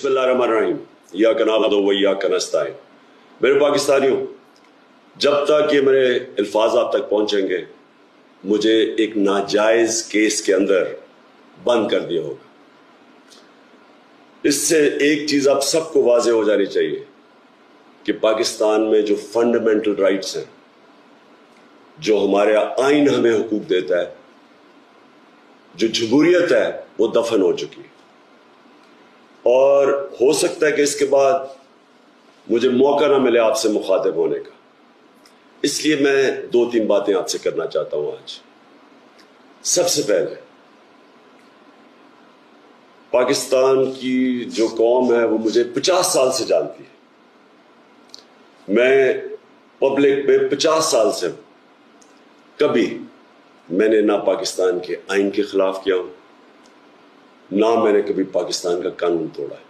बिस्मिल्लाहिर्रहमानिर्रहीम इय्याक नअबुदु व इय्याक नस्तईन। मेरे पाकिस्तानियों, जब तक ये मेरे अल्फाज आप तक पहुंचेंगे मुझे एक नाजायज केस के अंदर बंद कर दिया होगा। इससे एक चीज आप सबको वाज़ेह हो जानी चाहिए कि पाकिस्तान में जो फंडामेंटल राइट्स हैं, जो हमारे आइन हमें हुकूक देता है, जो जमहूरियत है, वो दफन हो चुकी है। और हो सकता है कि इसके बाद मुझे मौका ना मिले आपसे मुखातिब होने का, इसलिए मैं 2-3 बातें आपसे करना चाहता हूं आज। सबसे पहले, पाकिस्तान की जो कौम है वो मुझे 50 साल से जानती है। मैं पब्लिक में 50 साल से कभी मैंने ना पाकिस्तान के आइन के खिलाफ किया हूं, ना मैंने कभी पाकिस्तान का कानून तोड़ा है।